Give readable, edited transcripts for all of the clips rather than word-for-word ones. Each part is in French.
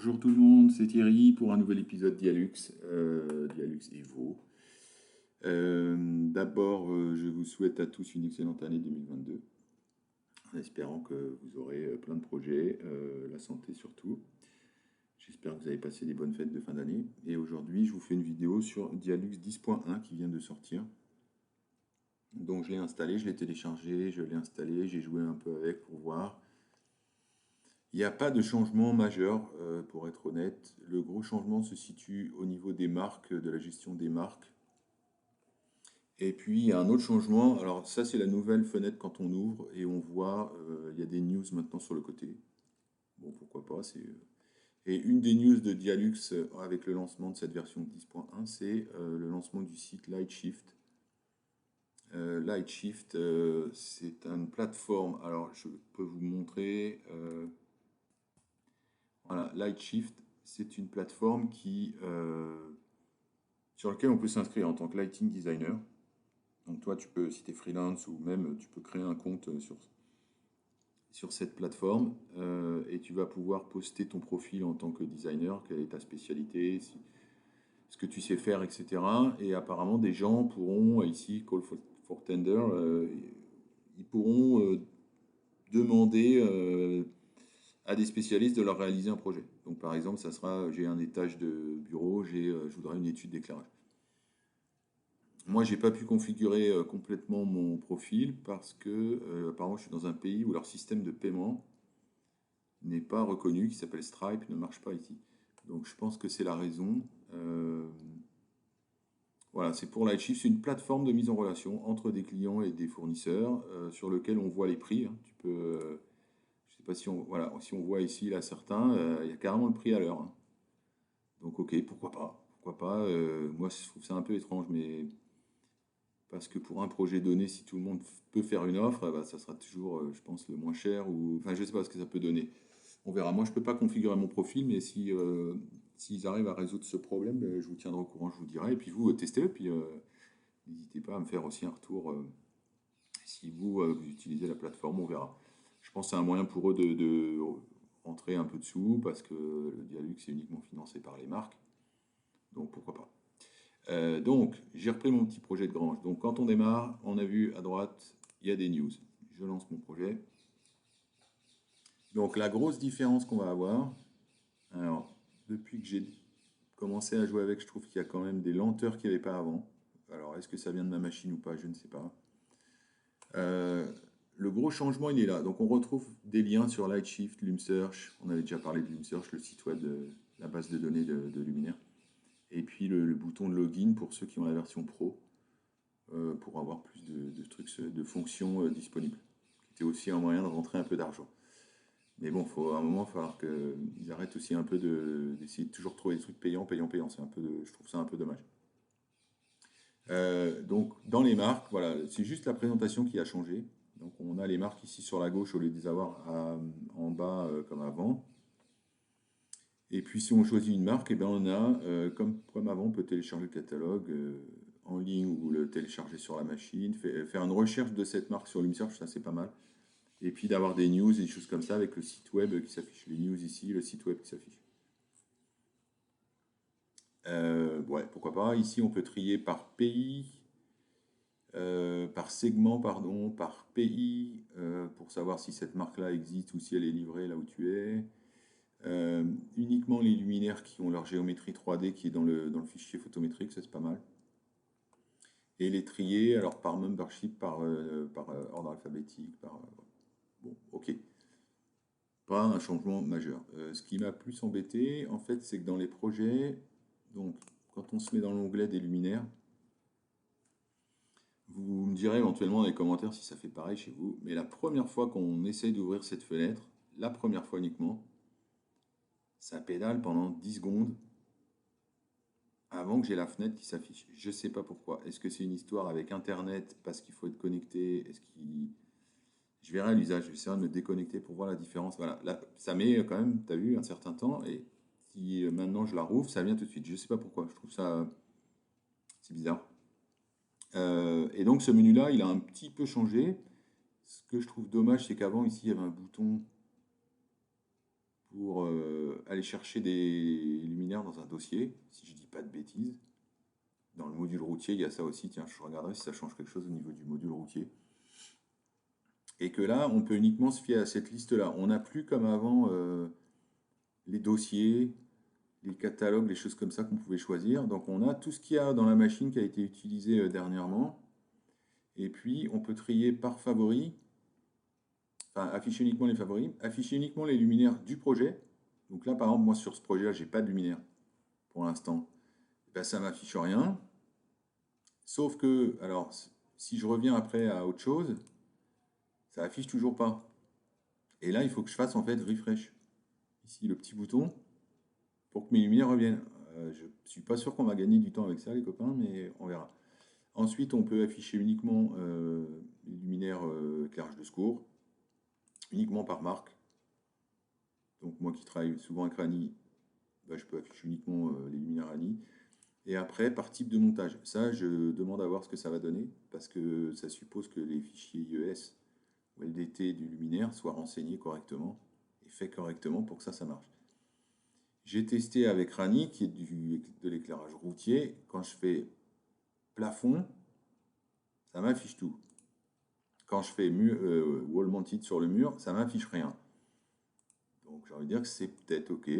Bonjour tout le monde, c'est Thierry pour un nouvel épisode Dialux, Dialux Evo. D'abord, je vous souhaite à tous une excellente année 2022, en espérant que vous aurez plein de projets, la santé surtout. J'espère que vous avez passé des bonnes fêtes de fin d'année. Et aujourd'hui, je vous fais une vidéo sur Dialux 10.1 qui vient de sortir. Donc je l'ai installé, je l'ai téléchargé, je l'ai installé, j'ai joué un peu avec pour voir. Il n'y a pas de changement majeur, pour être honnête. Le gros changement se situe au niveau des marques, de la gestion des marques. Et puis, il y a un autre changement. Alors, ça, c'est la nouvelle fenêtre quand on ouvre et on voit, il y a des news maintenant sur le côté. Bon, pourquoi pas. Et une des news de Dialux avec le lancement de cette version 10.1, c'est le lancement du site Lightshift. Lightshift, c'est une plateforme. Alors, je peux vous montrer. Voilà, Lightshift, c'est une plateforme sur laquelle on peut s'inscrire en tant que lighting designer. Donc toi, tu peux, si tu es freelance ou même tu peux créer un compte sur cette plateforme et tu vas pouvoir poster ton profil en tant que designer, quelle est ta spécialité, ce que tu sais faire, etc. Et apparemment, des gens pourront, ici, Call for Tender, ils pourront demander à des spécialistes de leur réaliser un projet. Donc par exemple, ça sera, j'ai un étage de bureau, je voudrais une étude d'éclairage. Moi, j'ai pas pu configurer complètement mon profil parce que apparemment, je suis dans un pays où leur système de paiement n'est pas reconnu, qui s'appelle Stripe, ne marche pas ici. Donc je pense que c'est la raison. Voilà, c'est pour Lightshift, c'est une plateforme de mise en relation entre des clients et des fournisseurs sur lequel on voit les prix, hein. Tu peux, je sais pas si on, voilà, si on voit ici là certains, il y a carrément le prix à l'heure, hein. Donc ok, pourquoi pas, pourquoi pas. Moi, je trouve ça un peu étrange, mais parce que pour un projet donné, si tout le monde peut faire une offre, bah, ça sera toujours, je pense, le moins cher. Ou... Enfin, je ne sais pas ce que ça peut donner. On verra. Moi, je ne peux pas configurer mon profil, mais si, s'ils arrivent à résoudre ce problème, je vous tiendrai au courant, je vous dirai. Et puis vous, testez-le. Puis n'hésitez pas à me faire aussi un retour si vous, vous utilisez la plateforme, on verra. Je pense que c'est un moyen pour eux de rentrer un peu de sous, parce que le Dialux est uniquement financé par les marques. Donc pourquoi pas. Donc, j'ai repris mon petit projet de grange. Donc, quand on démarre, on a vu à droite, il y a des news. Je lance mon projet. Donc, la grosse différence qu'on va avoir, alors, depuis que j'ai commencé à jouer avec, je trouve qu'il y a quand même des lenteurs qu'il n'y avait pas avant. Alors, est-ce que ça vient de ma machine ou pas? Je ne sais pas. Le gros changement, il est là. Donc, on retrouve des liens sur Lightshift, LumSearch. On avait déjà parlé de LumSearch, le site web de la base de données de Luminaire. Et puis, le bouton de login pour ceux qui ont la version pro. Pour avoir plus de trucs, de fonctions disponibles. C'était aussi un moyen de rentrer un peu d'argent. Mais bon, à un moment, il va falloir qu'ils arrêtent aussi un peu d'essayer de toujours trouver des trucs payants, payants, payants. Je trouve ça un peu dommage. Donc, dans les marques, voilà, c'est juste la présentation qui a changé. Donc, on a les marques ici sur la gauche au lieu de les avoir en bas comme avant. Et puis, si on choisit une marque, et ben on a, comme avant, on peut télécharger le catalogue en ligne ou le télécharger sur la machine, faire une recherche de cette marque sur LumSearch, ça c'est pas mal. Et puis d'avoir des news et des choses comme ça avec le site web qui s'affiche. Les news ici, le site web qui s'affiche. Ouais, pourquoi pas. Ici, on peut trier par pays, par segment, pardon, par pays, pour savoir si cette marque-là existe ou si elle est livrée là où tu es. Uniquement les luminaires qui ont leur géométrie 3D qui est dans le fichier photométrique, ça c'est pas mal. Et les trier, alors par membership, par ordre alphabétique, bon, ok. Pas un changement majeur. Ce qui m'a plus embêté, en fait, c'est que dans les projets, donc quand on se met dans l'onglet des luminaires, vous me direz éventuellement dans les commentaires si ça fait pareil chez vous, mais la première fois qu'on essaye d'ouvrir cette fenêtre, la première fois uniquement, ça pédale pendant 10 secondes avant que j'ai la fenêtre qui s'affiche. Je ne sais pas pourquoi. Est-ce que c'est une histoire avec Internet parce qu'il faut être connecté? Je verrai à l'usage. Je vais essayer de me déconnecter pour voir la différence. Voilà, là, ça met quand même, tu as vu, un certain temps. Et si maintenant je la rouvre, ça vient tout de suite. Je ne sais pas pourquoi. Je trouve ça... c'est bizarre. Et donc ce menu-là, il a un petit peu changé. Ce que je trouve dommage, c'est qu'avant, ici, il y avait un bouton pour aller chercher des luminaires dans un dossier, si je dis pas de bêtises. Dans le module routier, il y a ça aussi. Tiens, je regarderai si ça change quelque chose au niveau du module routier. Et que là, on peut uniquement se fier à cette liste-là. On n'a plus comme avant les dossiers, les catalogues, les choses comme ça qu'on pouvait choisir. Donc on a tout ce qu'il y a dans la machine qui a été utilisé dernièrement. Et puis on peut trier par favoris, enfin afficher uniquement les favoris, afficher uniquement les luminaires du projet. Donc là, par exemple, moi sur ce projet-là, j'ai pas de luminaire pour l'instant. Ben, ça m'affiche rien. Sauf que, alors, si je reviens après à autre chose, ça affiche toujours pas. Et là, il faut que je fasse en fait refresh. Ici, le petit bouton pour que mes lumières reviennent. Je suis pas sûr qu'on va gagner du temps avec ça, les copains, mais on verra. Ensuite, on peut afficher uniquement les luminaires éclairage de secours, uniquement par marque. Donc moi qui travaille souvent avec Rani, bah, je peux afficher uniquement les luminaires Rani. Et après, par type de montage. Ça, je demande à voir ce que ça va donner, parce que ça suppose que les fichiers IES ou LDT du luminaire soient renseignés correctement et faits correctement pour que ça marche. J'ai testé avec Rani, qui est de l'éclairage routier. Quand je fais plafond, ça m'affiche tout. Quand je fais wall mounted sur le mur, ça m'affiche rien. Donc j'ai envie de dire que c'est peut-être ok,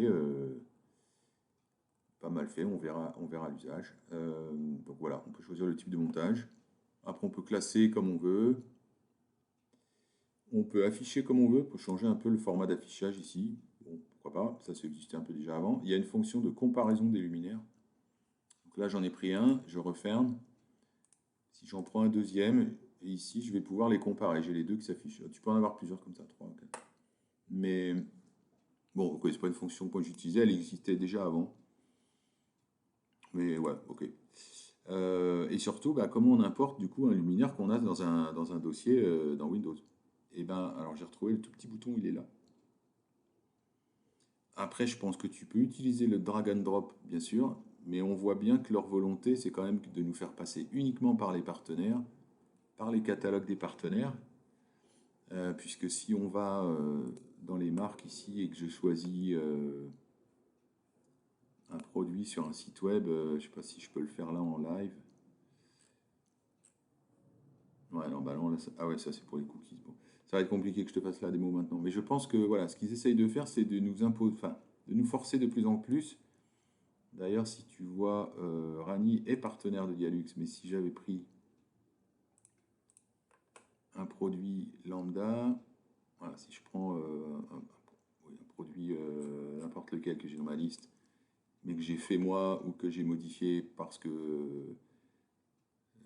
pas mal fait, on verra l'usage. Donc voilà, on peut choisir le type de montage. Après on peut classer comme on veut. On peut afficher comme on veut, on peut changer un peu le format d'affichage ici. Bon, pourquoi pas, ça existait un peu déjà avant. Il y a une fonction de comparaison des luminaires. Donc là j'en ai pris un, je referme. Si j'en prends un deuxième, et ici je vais pouvoir les comparer. J'ai les deux qui s'affichent. Tu peux en avoir plusieurs comme ça, 3, 4. Mais bon, ok, c'est pas une fonction que j'utilisais, elle existait déjà avant. Mais ouais, ok. Et surtout, bah, comment on importe du coup un luminaire qu'on a dans un dossier dans Windows. Et ben, alors j'ai retrouvé le tout petit bouton, il est là. Après, je pense que tu peux utiliser le drag and drop, bien sûr, mais on voit bien que leur volonté, c'est quand même de nous faire passer uniquement par les partenaires, par les catalogues des partenaires, puisque si on va dans les marques ici et que je choisis un produit sur un site web, je ne sais pas si je peux le faire là en live. Ouais, non, bah non, là, ah ouais, ça c'est pour les cookies. Bon. Ça va être compliqué que je te fasse la démo maintenant. Mais je pense que voilà, ce qu'ils essayent de faire, c'est de nous imposer, enfin, de nous forcer de plus en plus. D'ailleurs, si tu vois, Rani est partenaire de Dialux, mais si j'avais pris un produit lambda, voilà, si je prends un produit n'importe lequel que j'ai dans ma liste, mais que j'ai fait moi ou que j'ai modifié parce que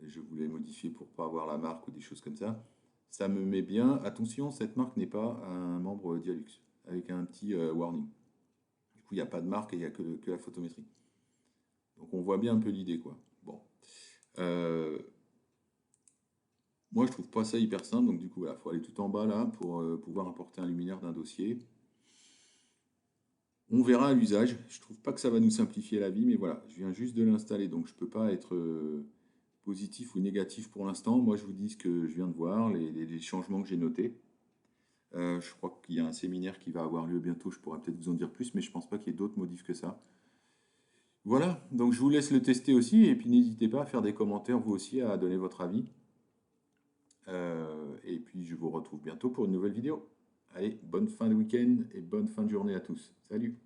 je voulais modifier pour pas avoir la marque ou des choses comme ça me met bien. Attention, cette marque n'est pas un membre Dialux, avec un petit warning. Du coup, il n'y a pas de marque et il n'y a que la photométrie. Donc on voit bien un peu l'idée, quoi. Bon. Moi, je trouve pas ça hyper simple, donc du coup, il faut aller tout en bas là pour pouvoir importer un luminaire d'un dossier. On verra à l'usage. Je trouve pas que ça va nous simplifier la vie, mais voilà, je viens juste de l'installer, donc je peux pas être positif ou négatif pour l'instant. Moi, je vous dis ce que je viens de voir, les changements que j'ai notés. Je crois qu'il y a un séminaire qui va avoir lieu bientôt, je pourrais peut-être vous en dire plus, mais je pense pas qu'il y ait d'autres modifs que ça. Voilà, donc je vous laisse le tester aussi, et puis n'hésitez pas à faire des commentaires vous aussi, à donner votre avis. Et puis je vous retrouve bientôt pour une nouvelle vidéo. Allez, bonne fin de week-end et bonne fin de journée à tous. Salut!